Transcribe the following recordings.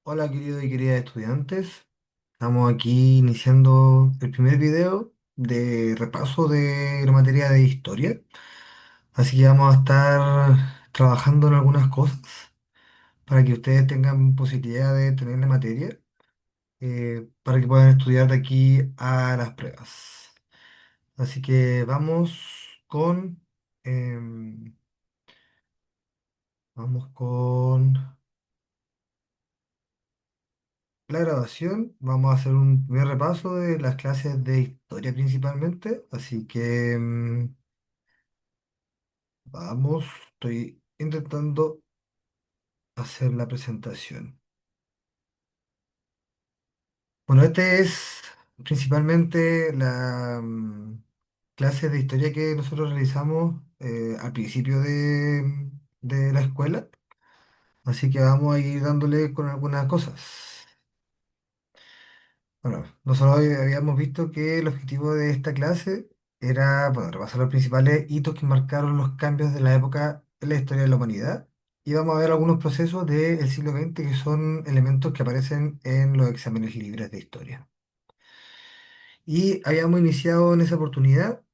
Hola queridos y queridas estudiantes, estamos aquí iniciando el primer video de repaso de la materia de historia, así que vamos a estar trabajando en algunas cosas para que ustedes tengan posibilidad de tener la materia, para que puedan estudiar de aquí a las pruebas. Así que em, vamos con la grabación. Vamos a hacer un primer repaso de las clases de historia principalmente. Así que vamos, estoy intentando hacer la presentación. Bueno, este es principalmente la clase de historia que nosotros realizamos al principio de la escuela. Así que vamos a ir dándole con algunas cosas. Bueno, nosotros habíamos visto que el objetivo de esta clase era, bueno, repasar los principales hitos que marcaron los cambios de la época en la historia de la humanidad. Y vamos a ver algunos procesos del siglo XX que son elementos que aparecen en los exámenes libres de historia. Y habíamos iniciado en esa oportunidad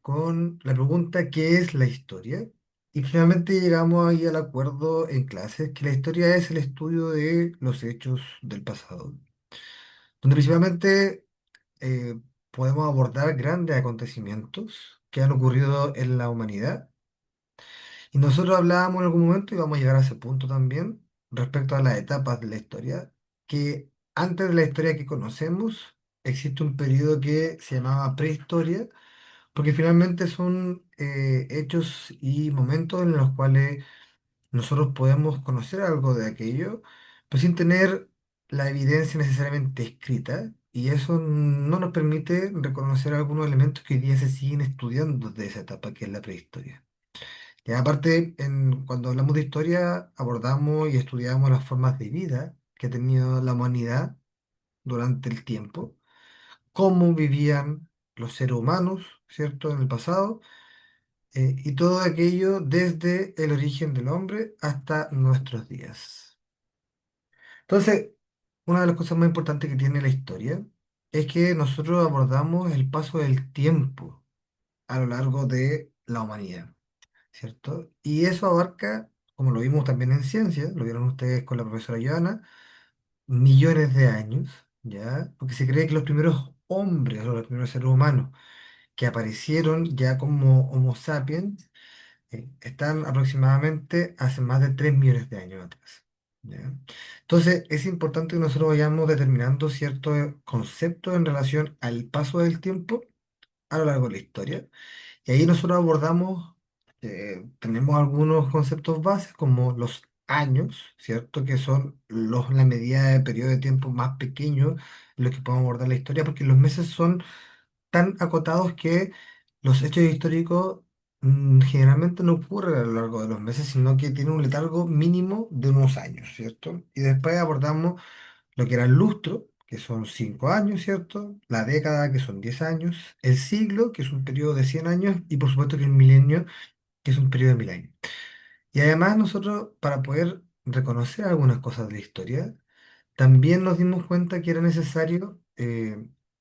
con la pregunta: ¿qué es la historia? Y finalmente llegamos ahí al acuerdo en clases que la historia es el estudio de los hechos del pasado, donde principalmente eh, podemos abordar grandes acontecimientos que han ocurrido en la humanidad. Y nosotros hablábamos en algún momento, y vamos a llegar a ese punto también, respecto a las etapas de la historia, que antes de la historia que conocemos existe un periodo que se llamaba prehistoria, porque finalmente son hechos y momentos en los cuales nosotros podemos conocer algo de aquello, pero sin tener la evidencia necesariamente escrita, y eso no nos permite reconocer algunos elementos que hoy día se siguen estudiando de esa etapa que es la prehistoria. Y aparte, cuando hablamos de historia, abordamos y estudiamos las formas de vida que ha tenido la humanidad durante el tiempo, cómo vivían los seres humanos, ¿cierto?, en el pasado, y todo aquello desde el origen del hombre hasta nuestros días. Entonces, una de las cosas más importantes que tiene la historia es que nosotros abordamos el paso del tiempo a lo largo de la humanidad, ¿cierto? Y eso abarca, como lo vimos también en ciencia, lo vieron ustedes con la profesora Joana, millones de años, ¿ya? Porque se cree que los primeros hombres o los primeros seres humanos que aparecieron ya como Homo sapiens están aproximadamente hace más de 3 millones de años atrás. ¿Ya? Entonces, es importante que nosotros vayamos determinando ciertos conceptos en relación al paso del tiempo a lo largo de la historia. Y ahí nosotros abordamos, tenemos algunos conceptos bases como los años, ¿cierto? Que son la medida de periodo de tiempo más pequeño en los que podemos abordar la historia, porque los meses son tan acotados que los hechos históricos generalmente no ocurren a lo largo de los meses, sino que tienen un letargo mínimo de unos años, ¿cierto? Y después abordamos lo que era el lustro, que son 5 años, ¿cierto? La década, que son 10 años, el siglo, que es un periodo de 100 años, y por supuesto que el milenio, que es un periodo de 1000 años. Y además nosotros, para poder reconocer algunas cosas de la historia, también nos dimos cuenta que era necesario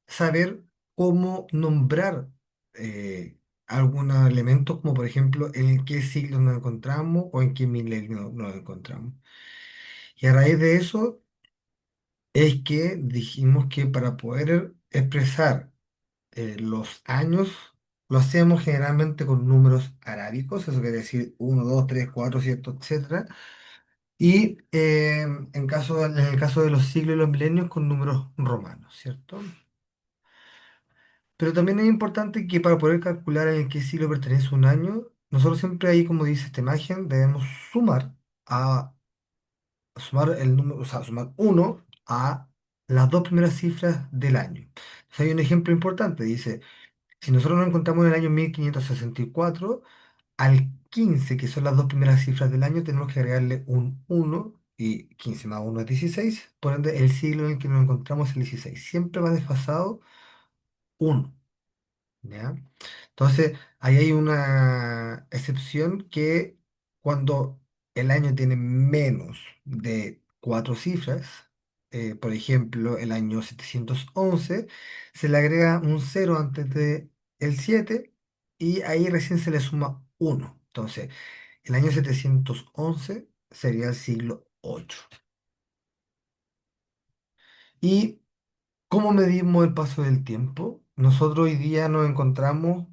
saber cómo nombrar algunos elementos, como por ejemplo en qué siglo nos encontramos o en qué milenio nos encontramos. Y a raíz de eso es que dijimos que para poder expresar los años, lo hacemos generalmente con números arábicos, eso quiere decir uno, 2, 3, 4, ¿cierto?, etcétera. Y en el caso de los siglos y los milenios, con números romanos, ¿cierto? Pero también es importante que para poder calcular en qué siglo pertenece un año, nosotros siempre ahí, como dice esta imagen, debemos a, sumar el número, o sea, sumar uno a las dos primeras cifras del año. Entonces hay un ejemplo importante, dice, si nosotros nos encontramos en el año 1564, al 15, que son las dos primeras cifras del año, tenemos que agregarle un uno, y 15 más uno es 16. Por ende, el siglo en el que nos encontramos es el 16. Siempre va desfasado uno, ¿ya? Entonces, ahí hay una excepción, que cuando el año tiene menos de cuatro cifras. Por ejemplo, el año 711 se le agrega un cero antes de el 7 y ahí recién se le suma uno. Entonces, el año 711 sería el siglo ocho. ¿Y cómo medimos el paso del tiempo? Nosotros hoy día nos encontramos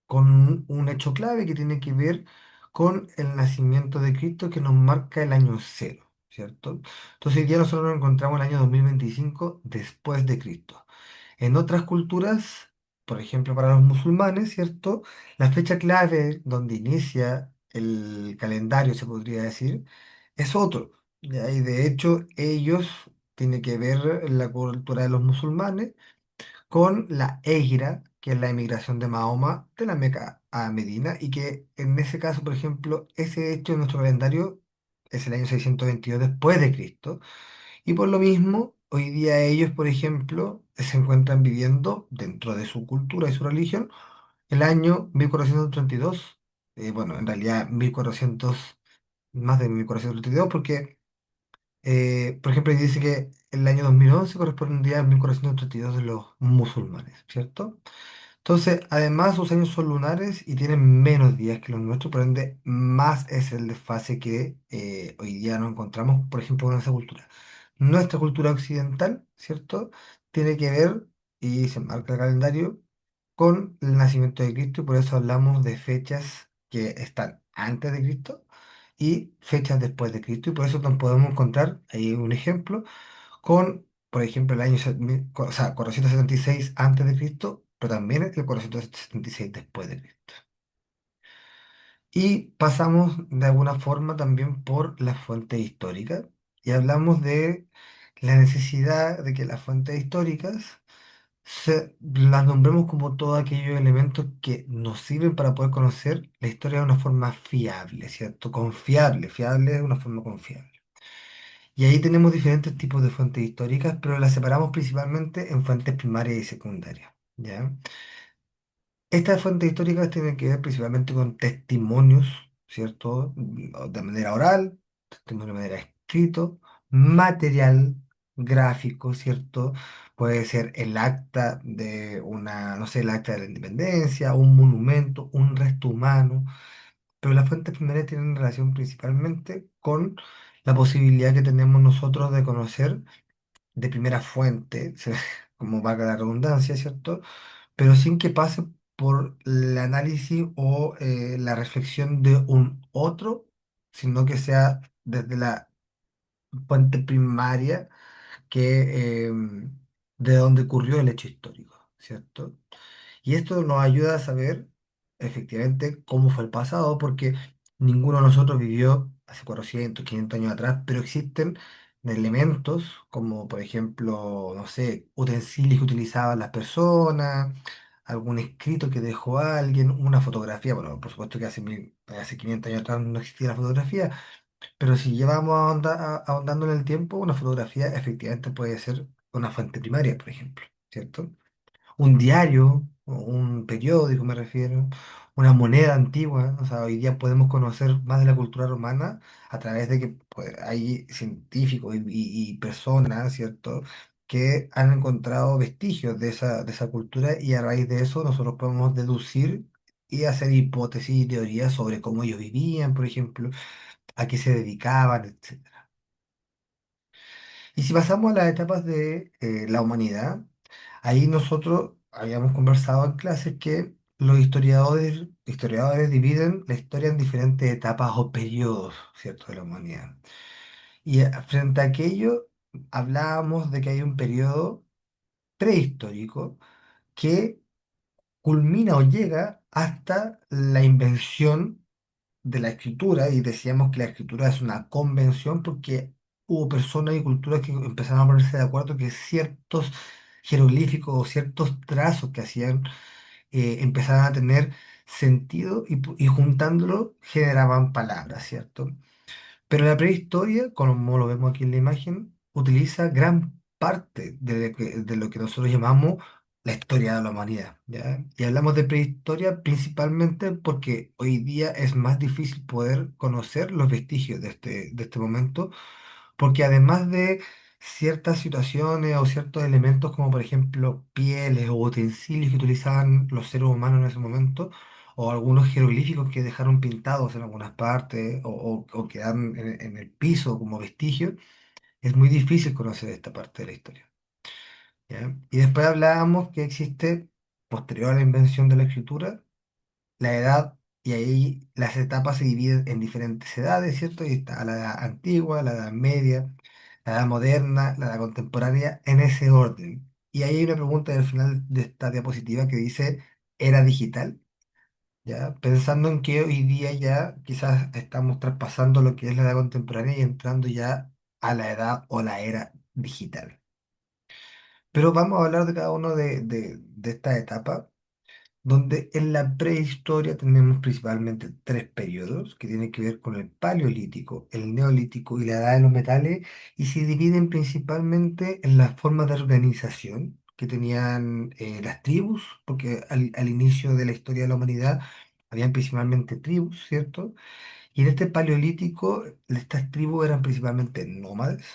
con un hecho clave que tiene que ver con el nacimiento de Cristo que nos marca el año cero, ¿cierto? Entonces hoy día nosotros nos encontramos en el año 2025 después de Cristo. En otras culturas, por ejemplo para los musulmanes, ¿cierto? La fecha clave donde inicia el calendario, se podría decir, es otro. ¿Ya? Y de hecho ellos tienen que ver la cultura de los musulmanes con la Égira, que es la emigración de Mahoma de la Meca a Medina, y que en ese caso, por ejemplo, ese hecho en nuestro calendario es el año 622 después de Cristo, y por lo mismo, hoy día ellos, por ejemplo, se encuentran viviendo dentro de su cultura y su religión el año 1432, bueno, en realidad 1400, más de 1432, porque por ejemplo, dice que el año 2011 correspondía al 1432 de los musulmanes, ¿cierto? Entonces, además, sus años son lunares y tienen menos días que los nuestros, por ende, más es el desfase que hoy día nos encontramos, por ejemplo, en esa cultura. Nuestra cultura occidental, ¿cierto? Tiene que ver, y se marca el calendario, con el nacimiento de Cristo, y por eso hablamos de fechas que están antes de Cristo y fechas después de Cristo, y por eso nos podemos encontrar, ahí un ejemplo, con, por ejemplo, el año, o sea, 476 antes de Cristo, pero también el 476 después de Cristo. Y pasamos de alguna forma también por las fuentes históricas y hablamos de la necesidad de que las fuentes históricas las nombremos como todos aquellos elementos que nos sirven para poder conocer la historia de una forma fiable, ¿cierto? Confiable, fiable es una forma confiable. Y ahí tenemos diferentes tipos de fuentes históricas, pero las separamos principalmente en fuentes primarias y secundarias, ¿ya? Estas fuentes históricas tienen que ver principalmente con testimonios, ¿cierto? De manera oral, testimonio de manera escrito, material, gráfico, ¿cierto? Puede ser el acta de una, no sé, el acta de la independencia, un monumento, un resto humano, pero las fuentes primarias tienen relación principalmente con la posibilidad que tenemos nosotros de conocer de primera fuente, como valga la redundancia, ¿cierto? Pero sin que pase por el análisis o la reflexión de un otro, sino que sea desde la fuente primaria de donde ocurrió el hecho histórico, ¿cierto? Y esto nos ayuda a saber efectivamente cómo fue el pasado, porque ninguno de nosotros vivió hace 400, 500 años atrás, pero existen elementos como, por ejemplo, no sé, utensilios que utilizaban las personas, algún escrito que dejó alguien, una fotografía. Bueno, por supuesto que hace 500 años atrás no existía la fotografía, pero si llevamos ahondando en el tiempo, una fotografía efectivamente puede ser una fuente primaria, por ejemplo, ¿cierto? Un diario, o un periódico me refiero, una moneda antigua. O sea, hoy día podemos conocer más de la cultura romana a través de que pues, hay científicos y personas, ¿cierto?, que han encontrado vestigios de esa cultura y a raíz de eso nosotros podemos deducir y hacer hipótesis y teorías sobre cómo ellos vivían, por ejemplo, a qué se dedicaban, etc. Y si pasamos a las etapas de la humanidad, ahí nosotros habíamos conversado en clases que los historiadores dividen la historia en diferentes etapas o periodos, ¿cierto?, de la humanidad. Y frente a aquello, hablábamos de que hay un periodo prehistórico que culmina o llega hasta la invención de la escritura, y decíamos que la escritura es una convención porque hubo personas y culturas que empezaron a ponerse de acuerdo que ciertos jeroglíficos o ciertos trazos que hacían empezaban a tener sentido y juntándolo generaban palabras, ¿cierto? Pero la prehistoria, como lo vemos aquí en la imagen, utiliza gran parte de lo que nosotros llamamos la historia de la humanidad, ¿ya? Y hablamos de prehistoria principalmente porque hoy día es más difícil poder conocer los vestigios de este momento, porque además de ciertas situaciones o ciertos elementos como por ejemplo pieles o utensilios que utilizaban los seres humanos en ese momento, o algunos jeroglíficos que dejaron pintados en algunas partes o quedaron en el piso como vestigios, es muy difícil conocer esta parte de la historia. ¿Ya? Y después hablábamos que existe, posterior a la invención de la escritura, la edad, y ahí las etapas se dividen en diferentes edades, ¿cierto? Y está la edad antigua, la edad media, la edad moderna, la edad contemporánea, en ese orden. Y ahí hay una pregunta al final de esta diapositiva que dice, ¿era digital? ¿Ya? Pensando en que hoy día ya quizás estamos traspasando lo que es la edad contemporánea y entrando ya a la edad o la era digital. Pero vamos a hablar de cada uno de estas etapas, donde en la prehistoria tenemos principalmente tres periodos que tienen que ver con el paleolítico, el neolítico y la edad de los metales, y se dividen principalmente en las formas de organización que tenían las tribus, porque al inicio de la historia de la humanidad habían principalmente tribus, ¿cierto? Y en este paleolítico, estas tribus eran principalmente nómades.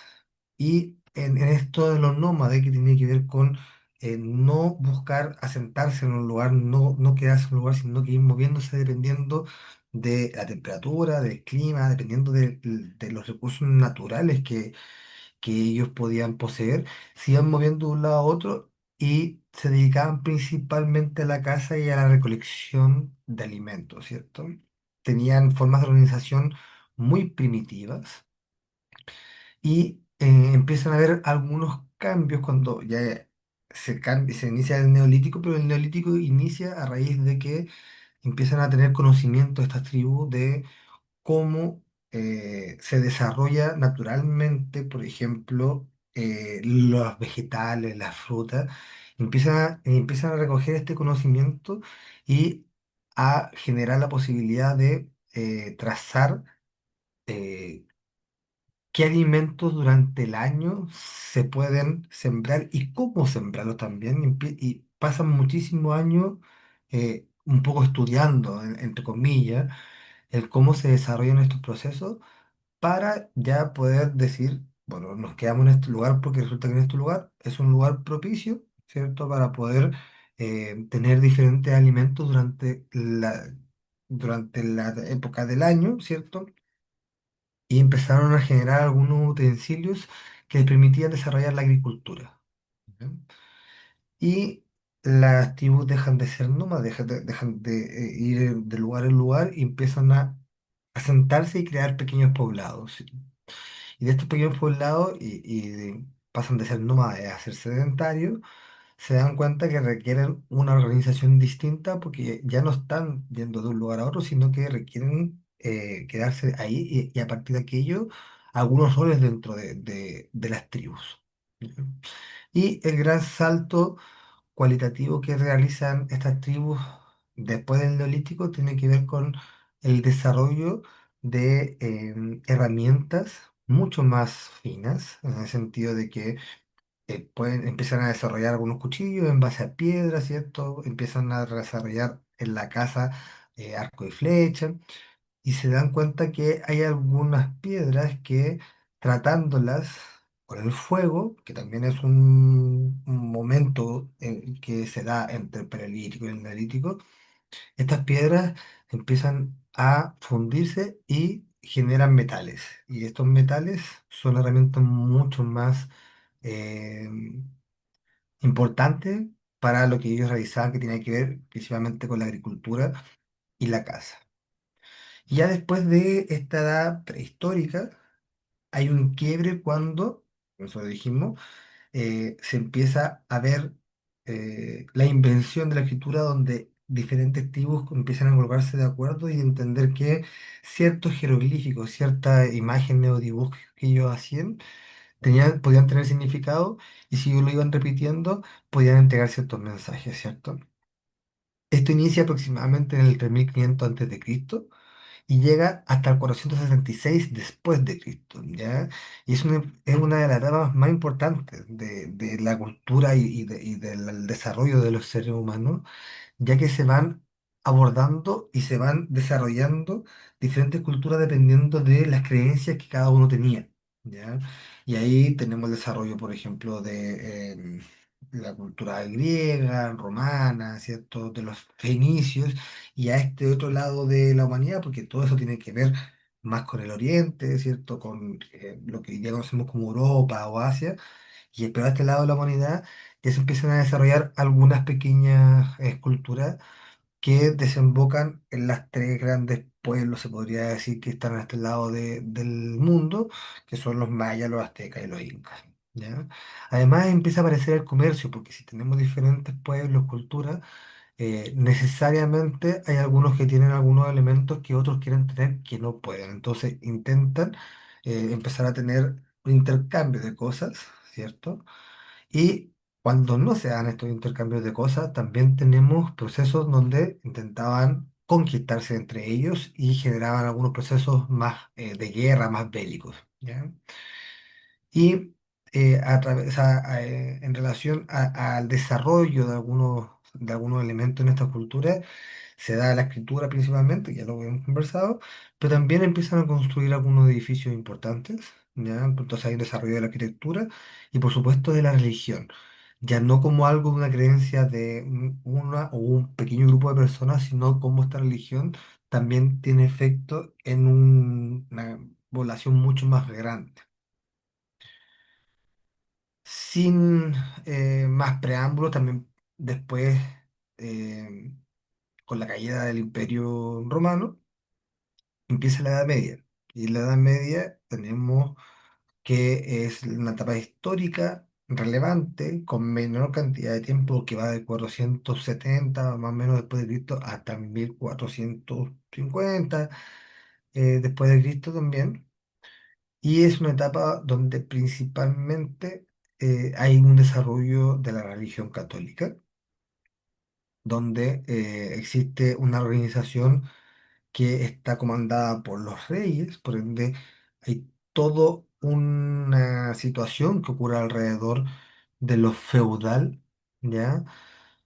Y en esto de los nómades, que tiene que ver con no buscar asentarse en un lugar, no quedarse en un lugar, sino que ir moviéndose dependiendo de la temperatura, del clima, dependiendo de los recursos naturales que ellos podían poseer, se iban moviendo de un lado a otro y se dedicaban principalmente a la caza y a la recolección de alimentos, ¿cierto? Tenían formas de organización muy primitivas y empiezan a haber algunos cambios cuando ya se inicia el neolítico, pero el neolítico inicia a raíz de que empiezan a tener conocimiento estas tribus de cómo se desarrolla naturalmente, por ejemplo, los vegetales, las frutas, empiezan a recoger este conocimiento y a generar la posibilidad de trazar eh, qué alimentos durante el año se pueden sembrar y cómo sembrarlos también. Y pasan muchísimos años un poco estudiando, entre comillas, el cómo se desarrollan estos procesos para ya poder decir, bueno, nos quedamos en este lugar porque resulta que en este lugar es un lugar propicio, ¿cierto? Para poder tener diferentes alimentos durante la época del año, ¿cierto? Y empezaron a generar algunos utensilios que les permitían desarrollar la agricultura. ¿Ya? Y las tribus dejan de ser nómadas, dejan de ir de lugar en lugar y empiezan a asentarse y crear pequeños poblados. Y de estos pequeños poblados, pasan de ser nómades a ser sedentarios, se dan cuenta que requieren una organización distinta porque ya no están yendo de un lugar a otro, sino que requieren quedarse ahí y a partir de aquello, algunos roles dentro de las tribus. ¿Ya? Y el gran salto cualitativo que realizan estas tribus después del Neolítico tiene que ver con el desarrollo de herramientas mucho más finas, en el sentido de que pueden empezar a desarrollar algunos cuchillos en base a piedra, ¿cierto? Empiezan a desarrollar en la caza arco y flecha y se dan cuenta que hay algunas piedras que tratándolas con el fuego, que también es un momento que se da entre el Paleolítico y el Neolítico, estas piedras empiezan a fundirse y generan metales. Y estos metales son herramientas mucho más eh, importantes para lo que ellos realizaban, que tiene que ver principalmente con la agricultura y la caza. Y ya después de esta edad prehistórica, hay un quiebre cuando, como eso lo dijimos, se empieza a ver la invención de la escritura donde diferentes tribus empiezan a colocarse de acuerdo y entender que ciertos jeroglíficos, ciertas imágenes o dibujos que ellos hacían, podían tener significado y si lo iban repitiendo, podían entregar ciertos mensajes, ¿cierto? Esto inicia aproximadamente en el 3500 a.C. y llega hasta el 466 después de Cristo, ¿ya? Y es una de las etapas más importantes de la cultura y del desarrollo de los seres humanos, ya que se van abordando y se van desarrollando diferentes culturas dependiendo de las creencias que cada uno tenía, ¿ya? Y ahí tenemos el desarrollo, por ejemplo, de la cultura griega, romana, ¿cierto? De los fenicios, y a este otro lado de la humanidad, porque todo eso tiene que ver más con el Oriente, ¿cierto? Con lo que hoy día conocemos como Europa o Asia, pero a este lado de la humanidad ya se empiezan a desarrollar algunas pequeñas esculturas que desembocan en las tres grandes pueblos, se podría decir, que están a este lado del mundo, que son los mayas, los aztecas y los incas. ¿Ya? Además empieza a aparecer el comercio, porque si tenemos diferentes pueblos, culturas, necesariamente hay algunos que tienen algunos elementos que otros quieren tener que no pueden. Entonces intentan empezar a tener un intercambio de cosas, ¿cierto? Y cuando no se dan estos intercambios de cosas, también tenemos procesos donde intentaban conquistarse entre ellos y generaban algunos procesos más de guerra, más bélicos, ¿ya? Y en relación al desarrollo de algunos elementos en esta cultura, se da la escritura principalmente, ya lo hemos conversado, pero también empiezan a construir algunos edificios importantes, ¿ya? Entonces hay un desarrollo de la arquitectura y por supuesto de la religión, ya no como algo de una creencia de una o un pequeño grupo de personas, sino como esta religión también tiene efecto en una población mucho más grande. Sin más preámbulos, también después, eh, con la caída del Imperio Romano, empieza la Edad Media. Y en la Edad Media tenemos que es una etapa histórica relevante, con menor cantidad de tiempo, que va de 470 más o menos después de Cristo hasta 1450 después de Cristo también. Y es una etapa donde principalmente hay un desarrollo de la religión católica, donde existe una organización que está comandada por los reyes, por ende hay toda una situación que ocurre alrededor de lo feudal, ¿ya?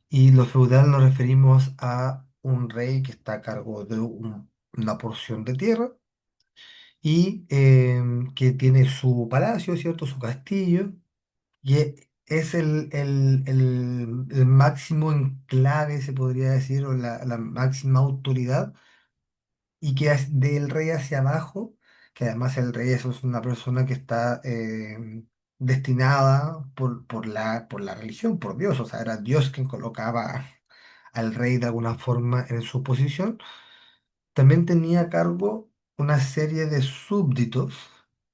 Y lo feudal nos referimos a un rey que está a cargo de una porción de tierra y que tiene su palacio, ¿cierto? Su castillo, y es el máximo enclave, se podría decir, o la máxima autoridad, y que es del rey hacia abajo, que además el rey eso es una persona que está destinada por la religión, por Dios, o sea, era Dios quien colocaba al rey de alguna forma en su posición. También tenía a cargo una serie de súbditos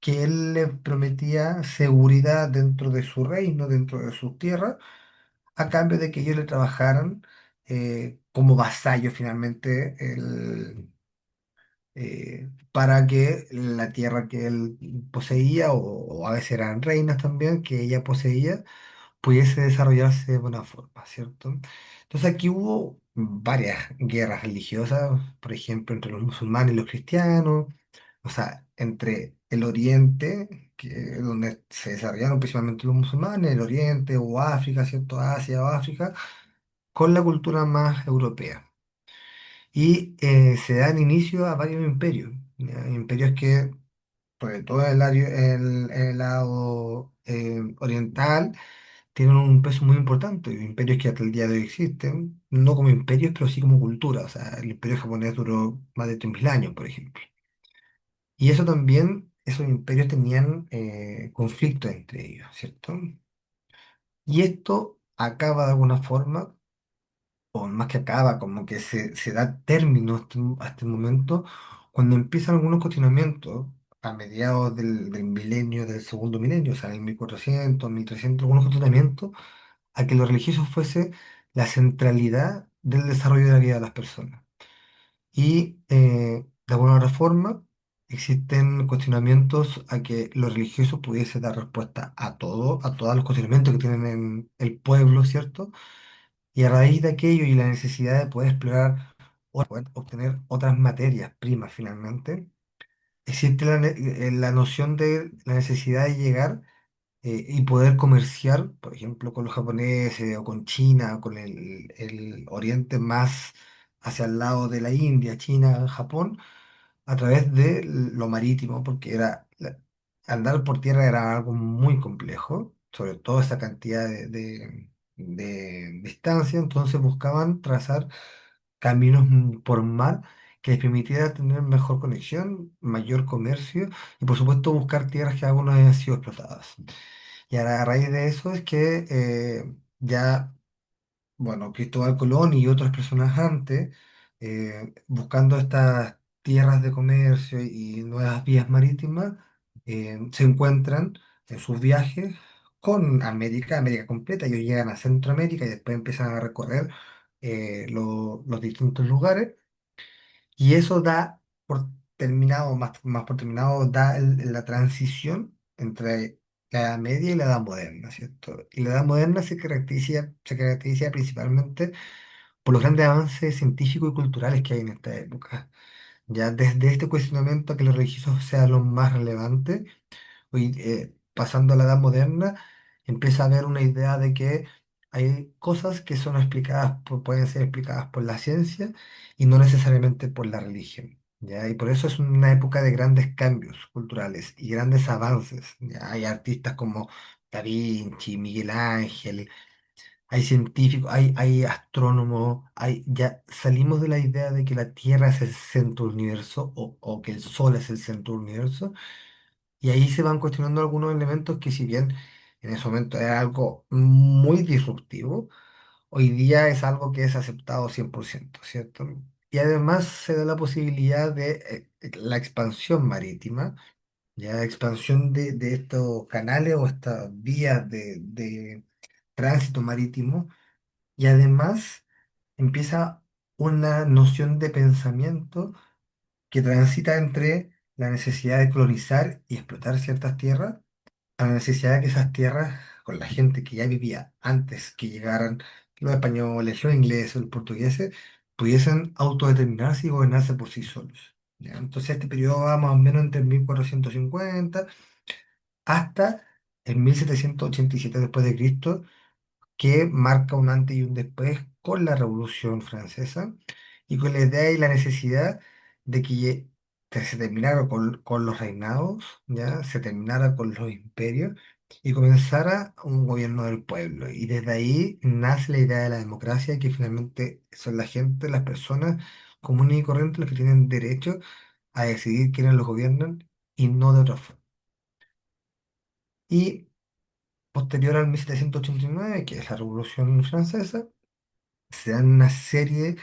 que él le prometía seguridad dentro de su reino, dentro de sus tierras, a cambio de que ellos le trabajaran como vasallos finalmente para que la tierra que él poseía, o a veces eran reinas también, que ella poseía, pudiese desarrollarse de buena forma, ¿cierto? Entonces aquí hubo varias guerras religiosas, por ejemplo, entre los musulmanes y los cristianos, o sea, entre el Oriente, donde se desarrollaron principalmente los musulmanes, el Oriente o África, ¿cierto? Asia o África, con la cultura más europea. Y se dan inicio a varios imperios, ¿ya? Imperios que, sobre todo en el lado oriental, tienen un peso muy importante. Imperios que hasta el día de hoy existen, no como imperios, pero sí como cultura. O sea, el imperio japonés duró más de 3.000 años, por ejemplo. Y eso también, esos imperios tenían conflictos entre ellos, ¿cierto? Y esto acaba de alguna forma, o más que acaba, como que se da término a este momento, cuando empiezan algunos cuestionamientos a mediados del milenio, del segundo milenio, o sea, en el 1400, 1300, algunos cuestionamientos a que lo religioso fuese la centralidad del desarrollo de la vida de las personas. Y de alguna otra forma existen cuestionamientos a que lo religioso pudiese dar respuesta a todo, a todos los cuestionamientos que tienen en el pueblo, ¿cierto? Y a raíz de aquello y la necesidad de poder explorar o poder obtener otras materias primas finalmente. Existe la noción de la necesidad de llegar y poder comerciar, por ejemplo, con los japoneses o con China o con el oriente más hacia el lado de la India, China, Japón, a través de lo marítimo, porque andar por tierra era algo muy complejo, sobre todo esa cantidad de distancia, entonces buscaban trazar caminos por mar que les permitiera tener mejor conexión, mayor comercio y por supuesto buscar tierras que aún no hayan sido explotadas. Y a raíz de eso es que ya bueno, Cristóbal Colón y otras personas antes, buscando estas tierras de comercio y nuevas vías marítimas, se encuentran en sus viajes con América, América completa. Ellos llegan a Centroamérica y después empiezan a recorrer los distintos lugares. Y eso da por terminado, más por terminado, da la transición entre la Edad Media y la Edad Moderna, ¿cierto? Y la Edad Moderna se caracteriza principalmente por los grandes avances científicos y culturales que hay en esta época. Ya desde este cuestionamiento a que lo religioso sea lo más relevante, hoy, pasando a la edad moderna, empieza a haber una idea de que hay cosas que son explicadas pueden ser explicadas por la ciencia y no necesariamente por la religión. ¿Ya? Y por eso es una época de grandes cambios culturales y grandes avances. ¿Ya? Hay artistas como Da Vinci, Miguel Ángel, hay científicos, hay astrónomos, ya salimos de la idea de que la Tierra es el centro del universo o que el Sol es el centro del universo y ahí se van cuestionando algunos elementos que si bien en ese momento era algo muy disruptivo, hoy día es algo que es aceptado 100%, ¿cierto? Y además se da la posibilidad de la expansión marítima, ya expansión de estos canales o estas vías de tránsito marítimo, y además empieza una noción de pensamiento que transita entre la necesidad de colonizar y explotar ciertas tierras a la necesidad de que esas tierras, con la gente que ya vivía antes que llegaran los españoles, los ingleses, los portugueses, pudiesen autodeterminarse y gobernarse por sí solos. ¿Ya? Entonces este periodo va más o menos entre 1450 hasta el 1787 después de Cristo, que marca un antes y un después con la Revolución Francesa y con la idea y la necesidad de que se terminara con los reinados, ¿ya? Se terminara con los imperios y comenzara un gobierno del pueblo. Y desde ahí nace la idea de la democracia, que finalmente son la gente, las personas comunes y corrientes los que tienen derecho a decidir quiénes los gobiernan y no de otra forma. Y posterior al 1789, que es la Revolución Francesa, se dan una serie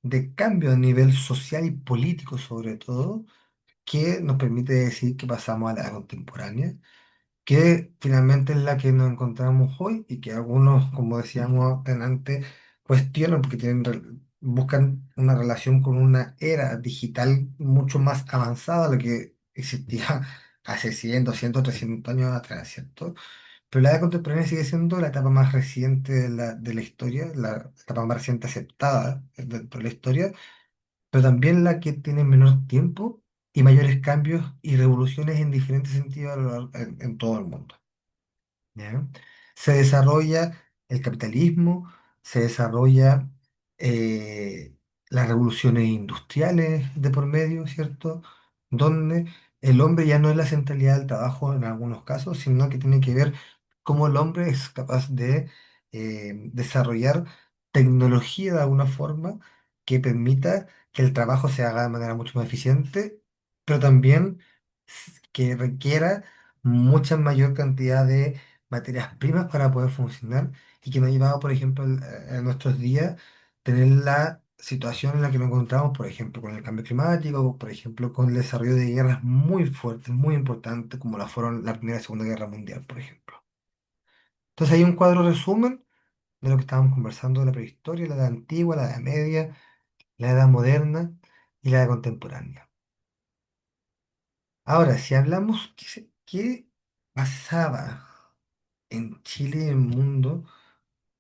de cambios a nivel social y político sobre todo, que nos permite decir que pasamos a la edad contemporánea, que finalmente es la que nos encontramos hoy y que algunos, como decíamos antes, cuestionan porque buscan una relación con una era digital mucho más avanzada a la que existía hace 100, 200, 300 años atrás, ¿cierto? Pero la edad contemporánea sigue siendo la etapa más reciente de la historia, la etapa más reciente aceptada dentro de la historia, pero también la que tiene menor tiempo y mayores cambios y revoluciones en diferentes sentidos en todo el mundo. ¿Ya? Se desarrolla el capitalismo, se desarrolla eh, las revoluciones industriales de por medio, ¿cierto? Donde el hombre ya no es la centralidad del trabajo en algunos casos, sino que tiene que ver cómo el hombre es capaz de desarrollar tecnología de alguna forma que permita que el trabajo se haga de manera mucho más eficiente, pero también que requiera mucha mayor cantidad de materias primas para poder funcionar y que nos ha llevado, por ejemplo, en nuestros días, tener la situación en la que nos encontramos, por ejemplo, con el cambio climático, por ejemplo, con el desarrollo de guerras muy fuertes, muy importantes, como la fueron la Primera y Segunda Guerra Mundial, por ejemplo. Entonces hay un cuadro resumen de lo que estábamos conversando de la prehistoria, la edad antigua, la edad media, la edad moderna y la edad contemporánea. Ahora, si hablamos qué pasaba en Chile y en el mundo,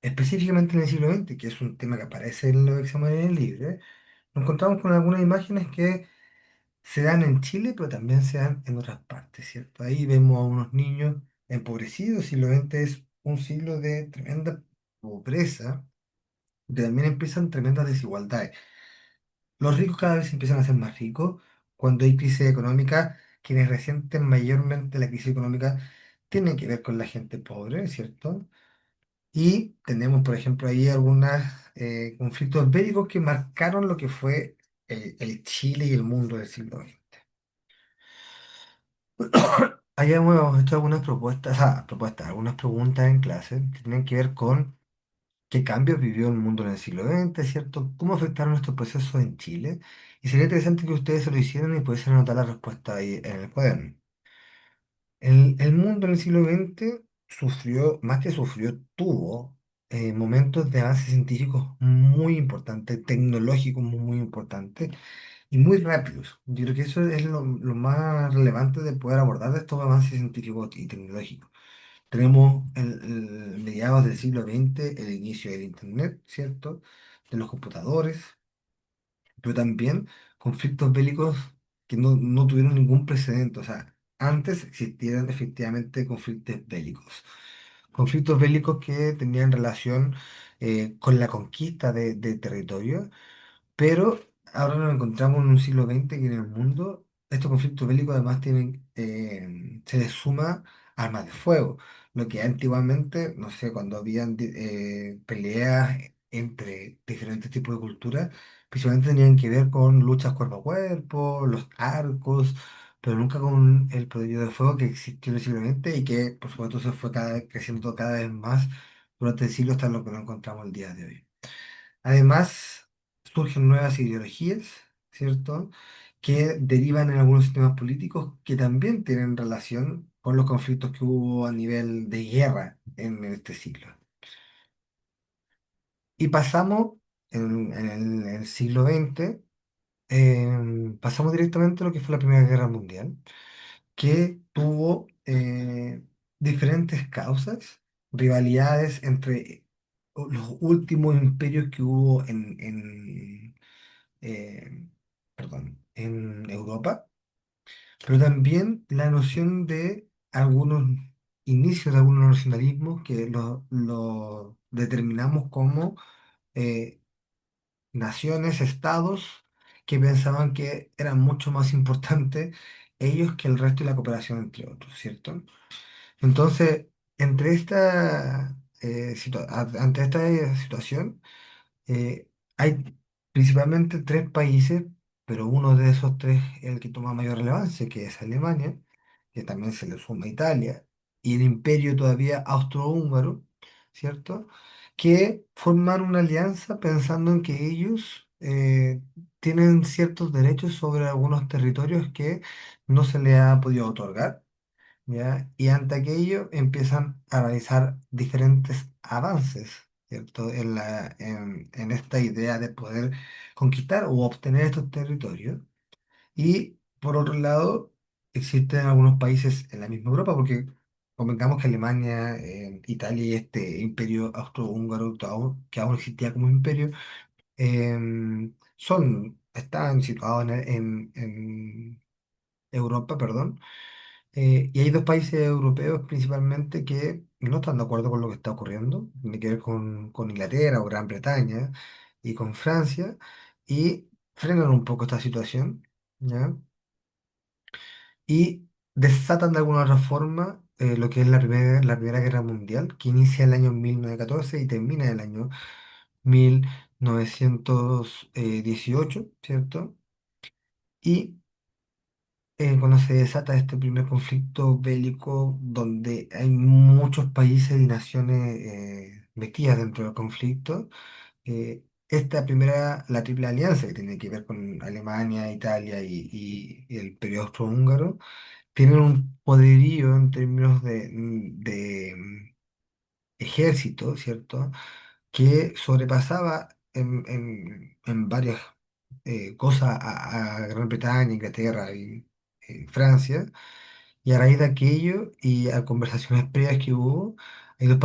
específicamente en el siglo XX, que es un tema que aparece en los exámenes libres, nos encontramos con algunas imágenes que se dan en Chile, pero también se dan en otras partes, ¿cierto? Ahí vemos a unos niños empobrecidos, siglo XX es un siglo de tremenda pobreza, que también empiezan tremendas desigualdades. Los ricos cada vez empiezan a ser más ricos. Cuando hay crisis económica, quienes resienten mayormente la crisis económica tienen que ver con la gente pobre, ¿cierto? Y tenemos, por ejemplo, ahí algunos conflictos bélicos que marcaron lo que fue el Chile y el mundo del siglo XX. Ahí hemos hecho algunas propuestas, algunas preguntas en clase que tienen que ver con qué cambios vivió el mundo en el siglo XX, ¿cierto? ¿Cómo afectaron estos procesos en Chile? Y sería interesante que ustedes se lo hicieran y pudiesen anotar la respuesta ahí en el cuaderno. El mundo en el siglo XX sufrió, más que sufrió, tuvo momentos de avances científicos muy importantes, tecnológicos muy importantes y muy rápidos. Yo creo que eso es lo más relevante de poder abordar estos avances científicos y tecnológicos. Tenemos el mediados del siglo XX el inicio del Internet, ¿cierto? De los computadores, pero también conflictos bélicos que no tuvieron ningún precedente. O sea, antes existieron efectivamente conflictos bélicos. Conflictos bélicos que tenían relación con la conquista de territorio, pero ahora nos encontramos en un siglo XX que en el mundo estos conflictos bélicos además tienen, se les suma armas de fuego. Lo que antiguamente, no sé, cuando habían peleas entre diferentes tipos de culturas, principalmente tenían que ver con luchas cuerpo a cuerpo, los arcos, pero nunca con el poderío de fuego que existió en el siglo XX y que, por supuesto, se fue creciendo cada vez más durante el siglo hasta lo que nos encontramos el día de hoy. Además, surgen nuevas ideologías, ¿cierto? Que derivan en algunos sistemas políticos que también tienen relación con los conflictos que hubo a nivel de guerra en este siglo. Y pasamos en el siglo XX, pasamos directamente a lo que fue la Primera Guerra Mundial, que tuvo diferentes causas, rivalidades entre los últimos imperios que hubo eh, en Europa, pero también la noción de algunos inicios de algunos nacionalismos que lo determinamos como eh, naciones, estados, que pensaban que eran mucho más importantes ellos que el resto y la cooperación entre otros, ¿cierto? Entonces, ante esta situación, hay principalmente tres países, pero uno de esos tres es el que toma mayor relevancia, que es Alemania, que también se le suma Italia, y el imperio todavía austrohúngaro, ¿cierto? Que forman una alianza pensando en que ellos tienen ciertos derechos sobre algunos territorios que no se les ha podido otorgar. ¿Ya? Y ante aquello empiezan a realizar diferentes avances, ¿cierto? En esta idea de poder conquistar o obtener estos territorios. Y por otro lado, existen algunos países en la misma Europa, porque convengamos que Alemania, Italia y este imperio austrohúngaro que aún existía como imperio, están situados en Europa, perdón, y hay dos países europeos principalmente que no están de acuerdo con lo que está ocurriendo, tiene que ver con Inglaterra o Gran Bretaña y con Francia, y frenan un poco esta situación, ¿ya? Y desatan de alguna otra forma lo que es la Primera Guerra Mundial, que inicia en el año 1914 y termina en el año 1918, ¿cierto? Y cuando se desata este primer conflicto bélico donde hay muchos países y naciones metidas dentro del conflicto, la Triple Alianza, que tiene que ver con Alemania, Italia y el periodo austrohúngaro, tienen un poderío en términos de ejército, ¿cierto? Que sobrepasaba en varias cosas a Gran Bretaña, Inglaterra y Francia. Y a raíz de aquello y a conversaciones previas que hubo, hay dos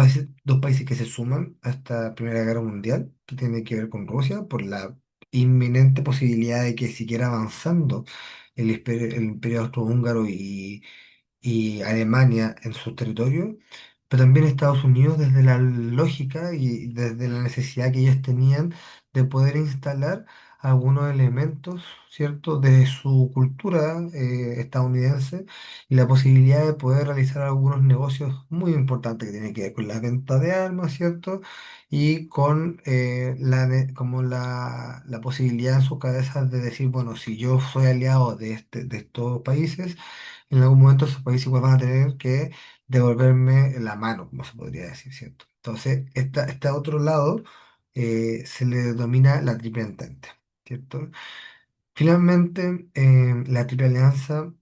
países que se suman a esta Primera Guerra Mundial, que tiene que ver con Rusia por la inminente posibilidad de que siguiera avanzando el imperio austrohúngaro y Alemania en sus territorios, pero también Estados Unidos desde la lógica y desde la necesidad que ellos tenían de poder instalar algunos elementos, ¿cierto?, de su cultura estadounidense y la posibilidad de poder realizar algunos negocios muy importantes que tienen que ver con la venta de armas, ¿cierto? Y con como la posibilidad en sus cabezas de decir, bueno, si yo soy aliado de estos países, en algún momento esos países igual van a tener que devolverme la mano, como se podría decir, ¿cierto? Entonces, este otro lado se le denomina la Triple Entente, ¿cierto? Finalmente, la Triple Alianza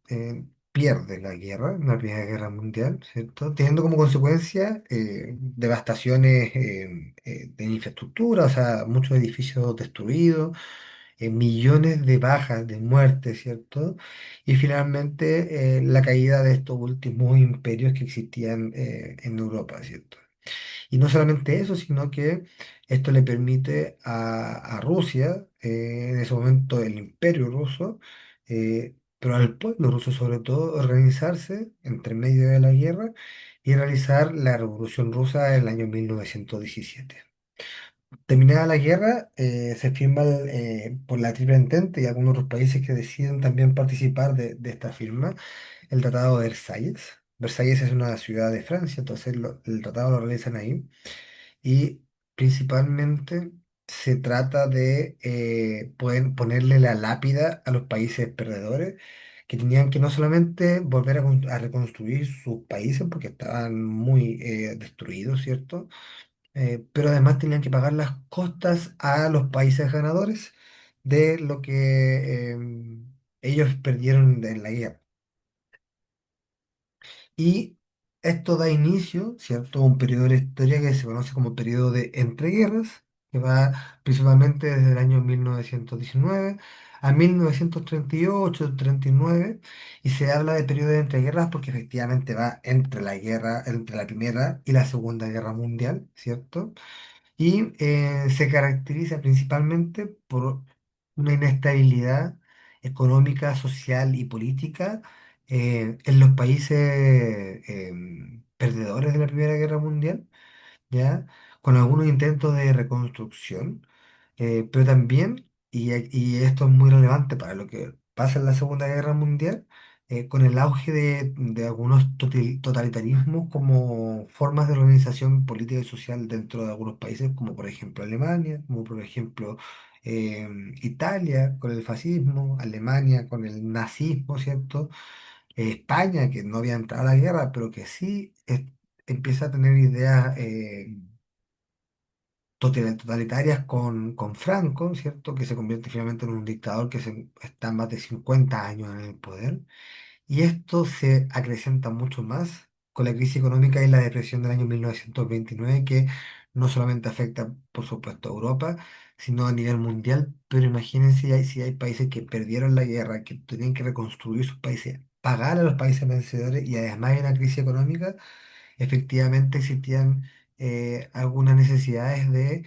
pierde la guerra, la Primera Guerra Mundial, ¿cierto? Teniendo como consecuencia devastaciones de infraestructura, o sea, muchos edificios destruidos, millones de bajas, de muertes, ¿cierto? Y finalmente la caída de estos últimos imperios que existían en Europa, ¿cierto? Y no solamente eso, sino que esto le permite a Rusia, en ese momento el imperio ruso, pero al pueblo ruso sobre todo, organizarse entre medio de la guerra y realizar la Revolución Rusa en el año 1917. Terminada la guerra, se firma por la Triple Entente y algunos otros países que deciden también participar de esta firma, el Tratado de Versalles. Versalles es una ciudad de Francia, entonces el tratado lo realizan ahí y principalmente se trata de poder ponerle la lápida a los países perdedores que tenían que no solamente volver a reconstruir sus países porque estaban muy destruidos, ¿cierto? Pero además tenían que pagar las costas a los países ganadores de lo que ellos perdieron en la guerra. Y esto da inicio, ¿cierto?, a un periodo de la historia que se conoce como periodo de entreguerras, que va principalmente desde el año 1919 a 1938, 39, y se habla de periodo de entreguerras porque efectivamente va entre la guerra, entre la Primera y la Segunda Guerra Mundial, ¿cierto? Y se caracteriza principalmente por una inestabilidad económica, social y política en los países perdedores de la Primera Guerra Mundial, ¿ya? Con algunos intentos de reconstrucción, pero también, y esto es muy relevante para lo que pasa en la Segunda Guerra Mundial, con el auge de algunos totalitarismos como formas de organización política y social dentro de algunos países, como por ejemplo Alemania, como por ejemplo Italia con el fascismo, Alemania con el nazismo, ¿cierto? España, que no había entrado a la guerra, pero que sí empieza a tener ideas totalitarias con Franco, ¿cierto? Que se convierte finalmente en un dictador que está más de 50 años en el poder. Y esto se acrecenta mucho más con la crisis económica y la depresión del año 1929, que no solamente afecta, por supuesto, a Europa, sino a nivel mundial. Pero imagínense si hay países que perdieron la guerra, que tenían que reconstruir sus países, pagar a los países vencedores y además hay una crisis económica, efectivamente existían algunas necesidades de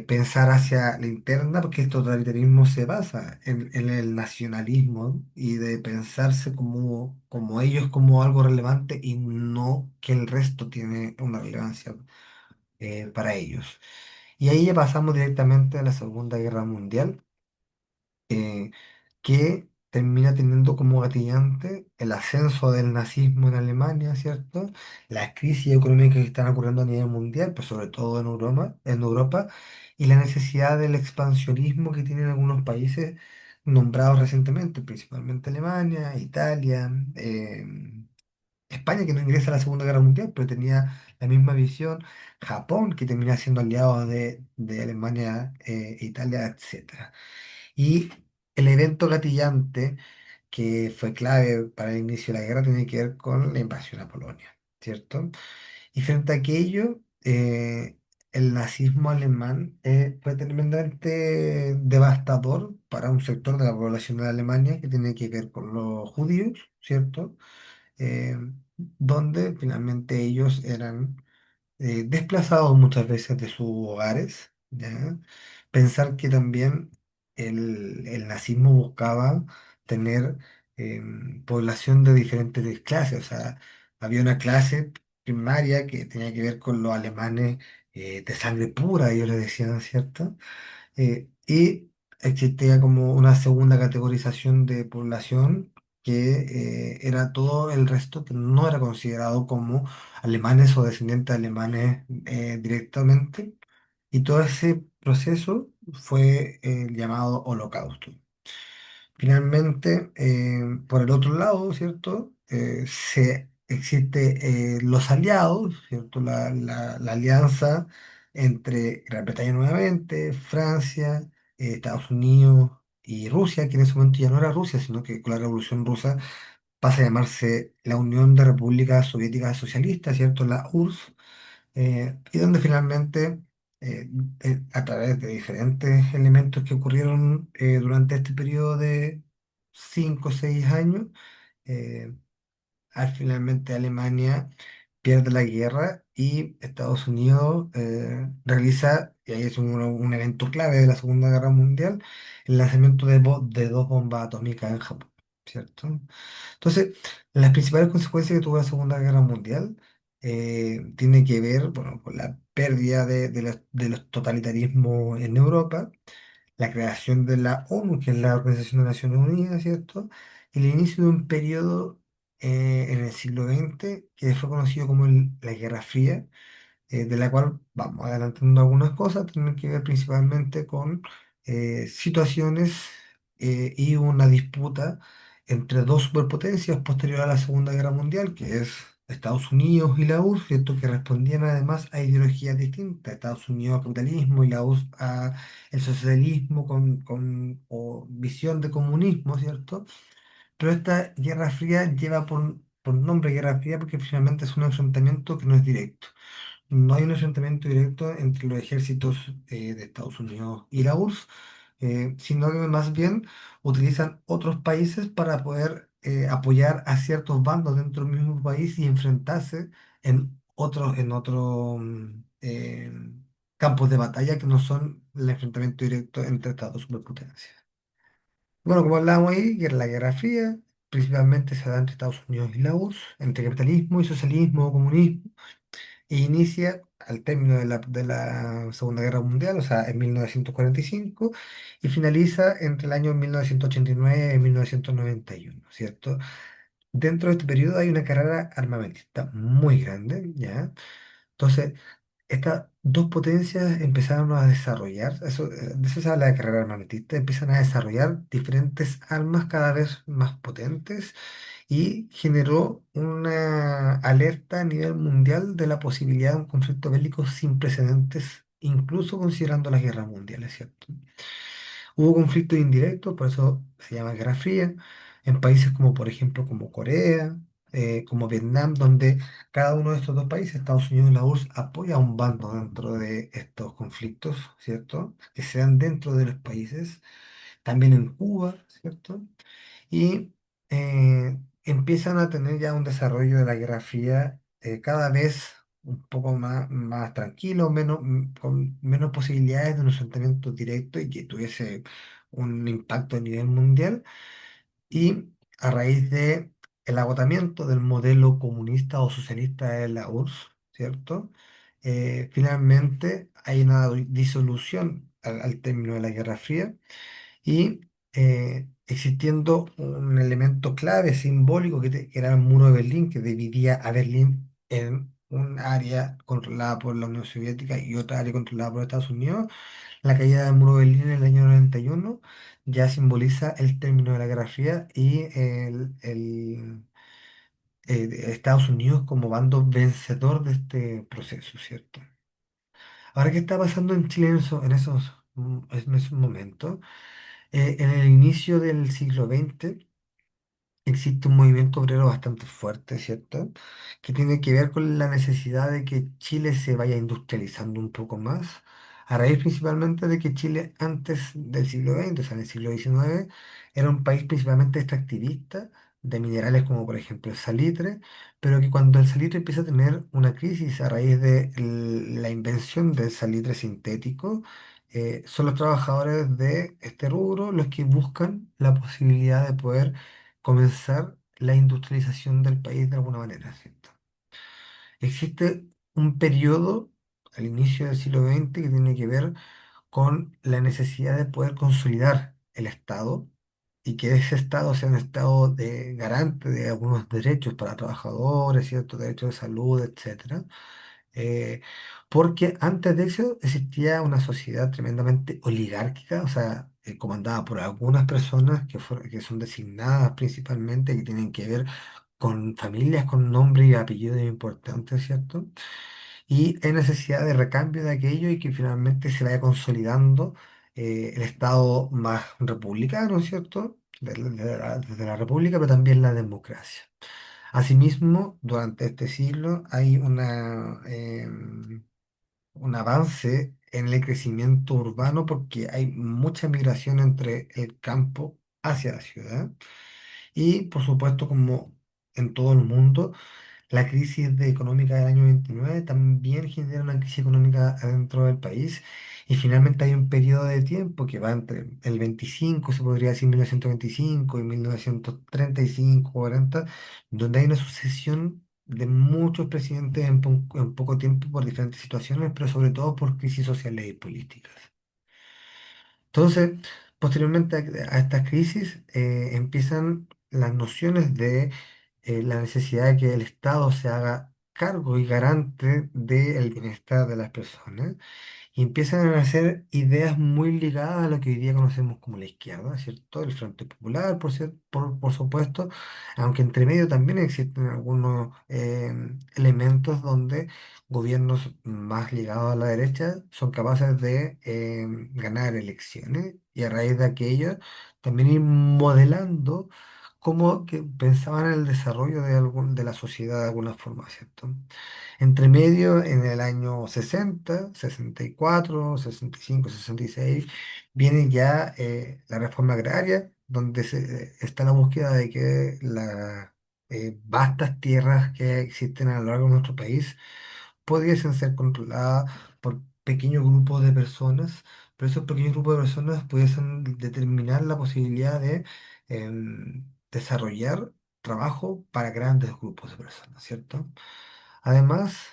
pensar hacia la interna, porque el totalitarismo se basa en el nacionalismo y de pensarse como ellos como algo relevante y no que el resto tiene una relevancia para ellos. Y ahí ya pasamos directamente a la Segunda Guerra Mundial, eh, que termina teniendo como gatillante el ascenso del nazismo en Alemania, ¿cierto? Las crisis económicas que están ocurriendo a nivel mundial, pues sobre todo en Europa, y la necesidad del expansionismo que tienen algunos países nombrados recientemente, principalmente Alemania, Italia, España, que no ingresa a la Segunda Guerra Mundial, pero tenía la misma visión, Japón, que termina siendo aliado de Alemania, Italia, etcétera. Y el evento gatillante que fue clave para el inicio de la guerra tiene que ver con la invasión a Polonia, ¿cierto? Y frente a aquello, el nazismo alemán fue tremendamente devastador para un sector de la población de Alemania que tiene que ver con los judíos, ¿cierto? Eh, donde finalmente ellos eran desplazados muchas veces de sus hogares, ¿ya? Pensar que también el nazismo buscaba tener población de diferentes clases. O sea, había una clase primaria que tenía que ver con los alemanes de sangre pura, ellos le decían, ¿cierto? Y existía como una segunda categorización de población que era todo el resto que no era considerado como alemanes o descendientes de alemanes directamente. Y todo ese proceso fue llamado Holocausto. Finalmente, por el otro lado, ¿cierto? Existe los aliados, ¿cierto? La alianza entre Gran Bretaña nuevamente, Francia, Estados Unidos y Rusia, que en ese momento ya no era Rusia, sino que con la Revolución Rusa pasa a llamarse la Unión de Repúblicas Soviéticas Socialistas, ¿cierto? La URSS, y donde finalmente, a través de diferentes elementos que ocurrieron durante este periodo de 5 o 6 años, eh, finalmente Alemania pierde la guerra y Estados Unidos realiza, y ahí es un evento clave de la Segunda Guerra Mundial, el lanzamiento de dos bombas atómicas en Japón, ¿cierto? Entonces, las principales consecuencias que tuvo la Segunda Guerra Mundial tiene que ver, bueno, con la pérdida de los totalitarismos en Europa, la creación de la ONU, que es la Organización de Naciones Unidas, ¿cierto? El inicio de un periodo en el siglo XX que fue conocido como la Guerra Fría, de la cual vamos adelantando algunas cosas, tienen que ver principalmente con situaciones y una disputa entre dos superpotencias posterior a la Segunda Guerra Mundial, que es Estados Unidos y la URSS, ¿cierto? Que respondían además a ideologías distintas. Estados Unidos al capitalismo y la URSS a el socialismo o visión de comunismo, ¿cierto? Pero esta Guerra Fría lleva por nombre Guerra Fría porque finalmente es un enfrentamiento que no es directo. No hay un enfrentamiento directo entre los ejércitos de Estados Unidos y la URSS, sino que más bien utilizan otros países para poder apoyar a ciertos bandos dentro del mismo país y enfrentarse en otros campos de batalla que no son el enfrentamiento directo entre estas dos superpotencias. Bueno, como hablábamos ahí, que era la Guerra Fría, principalmente se da entre Estados Unidos y la URSS, entre capitalismo y socialismo, comunismo, e inicia al término de la Segunda Guerra Mundial, o sea, en 1945, y finaliza entre el año 1989 y 1991, ¿cierto? Dentro de este periodo hay una carrera armamentista muy grande, ¿ya? Entonces, estas dos potencias empezaron a desarrollar, de eso se habla de carrera armamentista, empiezan a desarrollar diferentes armas cada vez más potentes y generó una alerta a nivel mundial de la posibilidad de un conflicto bélico sin precedentes, incluso considerando las guerras mundiales, ¿cierto? Hubo conflictos indirectos, por eso se llama Guerra Fría, en países como, por ejemplo, como Corea, como Vietnam, donde cada uno de estos dos países, Estados Unidos y la URSS, apoya a un bando dentro de estos conflictos, ¿cierto? Que se dan dentro de los países, también en Cuba, ¿cierto? Y empiezan a tener ya un desarrollo de la Guerra Fría cada vez un poco más tranquilo, con menos posibilidades de un enfrentamiento directo y que tuviese un impacto a nivel mundial. Y a raíz de el agotamiento del modelo comunista o socialista de la URSS, ¿cierto? Finalmente hay una disolución al término de la Guerra Fría y existiendo un elemento clave, simbólico, que era el muro de Berlín, que dividía a Berlín en un área controlada por la Unión Soviética y otra área controlada por Estados Unidos. La caída del muro de Berlín en el año 91 ya simboliza el término de la Guerra Fría y Estados Unidos como bando vencedor de este proceso, ¿cierto? Ahora, ¿qué está pasando en Chile en esos momentos? En el inicio del siglo XX existe un movimiento obrero bastante fuerte, ¿cierto? Que tiene que ver con la necesidad de que Chile se vaya industrializando un poco más, a raíz principalmente de que Chile antes del siglo XX, o sea, en el siglo XIX, era un país principalmente extractivista de minerales como por ejemplo el salitre, pero que cuando el salitre empieza a tener una crisis a raíz de la invención del salitre sintético, son los trabajadores de este rubro los que buscan la posibilidad de poder comenzar la industrialización del país de alguna manera, ¿cierto? Existe un periodo al inicio del siglo XX que tiene que ver con la necesidad de poder consolidar el Estado y que ese Estado sea un Estado de garante de algunos derechos para trabajadores, ciertos derechos de salud, etcétera. Eh, Porque antes de eso existía una sociedad tremendamente oligárquica, o sea, comandada por algunas personas que son designadas principalmente, que tienen que ver con familias con nombre y apellidos importantes, ¿cierto? Y hay necesidad de recambio de aquello y que finalmente se vaya consolidando el Estado más republicano, ¿cierto? Desde la República, pero también la democracia. Asimismo, durante este siglo hay un avance en el crecimiento urbano porque hay mucha migración entre el campo hacia la ciudad. Y, por supuesto, como en todo el mundo, la económica del año 29 también genera una crisis económica dentro del país y finalmente hay un periodo de tiempo que va entre el 25, se podría decir 1925 y 1935, 40, donde hay una sucesión de muchos presidentes en poco tiempo por diferentes situaciones, pero sobre todo por crisis sociales y políticas. Entonces, posteriormente a estas crisis empiezan las nociones de la necesidad de que el Estado se haga cargo y garante del bienestar de las personas y empiezan a nacer ideas muy ligadas a lo que hoy día conocemos como la izquierda, ¿cierto? El Frente Popular, por supuesto, aunque entre medio también existen algunos elementos donde gobiernos más ligados a la derecha son capaces de ganar elecciones y a raíz de aquello también ir modelando cómo que pensaban en el desarrollo de la sociedad de alguna forma, ¿cierto? Entre medio, en el año 60, 64, 65, 66, viene ya la reforma agraria, donde está la búsqueda de que las vastas tierras que existen a lo largo de nuestro país pudiesen ser controladas por pequeños grupos de personas, pero esos pequeños grupos de personas pudiesen determinar la posibilidad de desarrollar trabajo para grandes grupos de personas, ¿cierto? Además,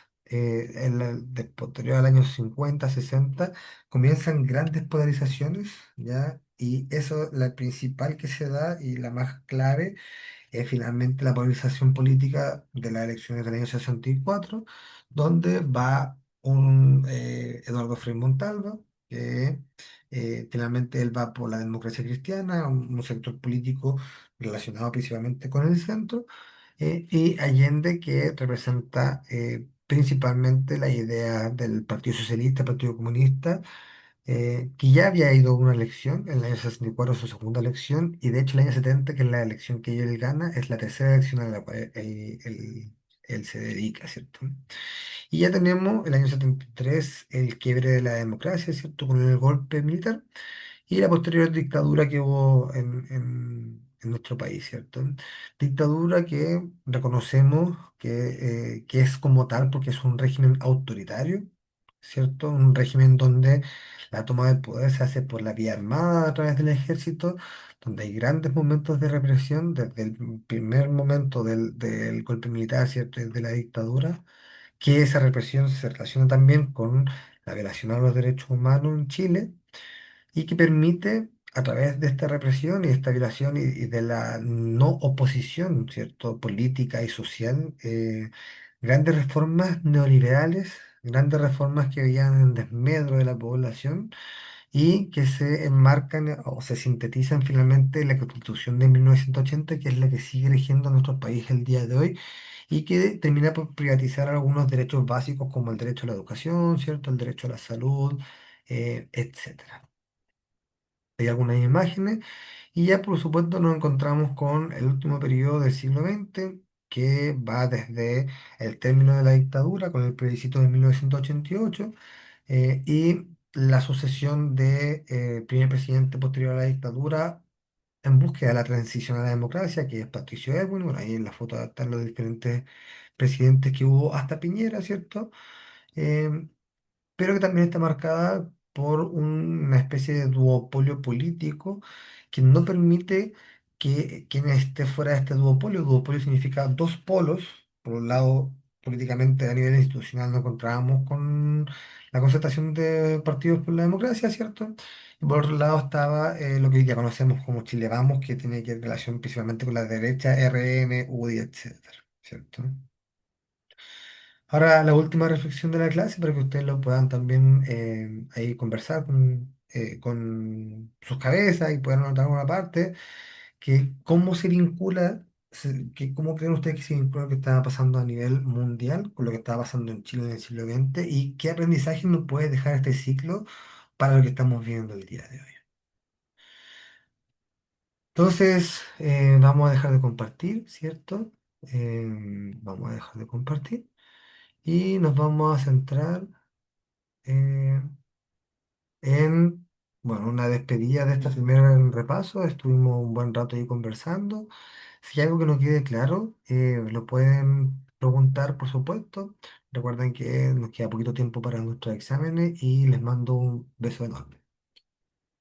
posterior al año 50, 60, comienzan grandes polarizaciones, ¿ya? Y eso, la principal que se da y la más clave es finalmente la polarización política de las elecciones del año 64, donde va un Eduardo Frei Montalva, que finalmente él va por la democracia cristiana, un sector político relacionado principalmente con el centro, y Allende, que representa principalmente la idea del Partido Socialista, Partido Comunista, que ya había ido a una elección, en el año 64 su segunda elección, y de hecho el año 70, que es la elección que él gana, es la tercera elección a la cual él se dedica, ¿cierto? Y ya tenemos el año 73 el quiebre de la democracia, ¿cierto? Con el golpe militar y la posterior dictadura que hubo en nuestro país, ¿cierto? Dictadura que reconocemos que es como tal porque es un régimen autoritario, ¿cierto? Un régimen donde la toma del poder se hace por la vía armada a través del ejército, donde hay grandes momentos de represión desde el primer momento del golpe militar, ¿cierto? Y de la dictadura, que esa represión se relaciona también con la violación a los derechos humanos en Chile y que permite, a través de esta represión y esta violación y de la no oposición, ¿cierto?, política y social, grandes reformas neoliberales, grandes reformas que veían en desmedro de la población y que se enmarcan o se sintetizan finalmente en la Constitución de 1980, que es la que sigue rigiendo a nuestro país el día de hoy y que termina por privatizar algunos derechos básicos como el derecho a la educación, ¿cierto?, el derecho a la salud, etcétera. Hay algunas imágenes y ya por supuesto nos encontramos con el último periodo del siglo XX que va desde el término de la dictadura con el plebiscito de 1988 y la sucesión de primer presidente posterior a la dictadura en búsqueda de la transición a la democracia, que es Patricio Aylwin. Bueno, ahí en la foto están los diferentes presidentes que hubo hasta Piñera, ¿cierto? Pero que también está marcada por una especie de duopolio político que no permite que quien esté fuera de este duopolio. Duopolio significa dos polos. Por un lado, políticamente a nivel institucional nos encontrábamos con la concertación de partidos por la democracia, ¿cierto? Y por otro lado estaba lo que hoy día conocemos como Chile Vamos, que tiene que ver relación principalmente con la derecha, RN, UDI, etcétera, ¿cierto? Ahora, la última reflexión de la clase para que ustedes lo puedan también ahí conversar con sus cabezas y puedan anotar una parte, que cómo se vincula, que cómo creen ustedes que se vincula lo que estaba pasando a nivel mundial con lo que estaba pasando en Chile en el siglo XX y qué aprendizaje nos puede dejar este ciclo para lo que estamos viendo el día de hoy. Entonces, vamos a dejar de compartir, ¿cierto? Vamos a dejar de compartir y nos vamos a centrar eh, en, bueno, una despedida de este primer repaso. Estuvimos un buen rato ahí conversando. Si hay algo que no quede claro, lo pueden preguntar, por supuesto. Recuerden que nos queda poquito tiempo para nuestros exámenes y les mando un beso enorme.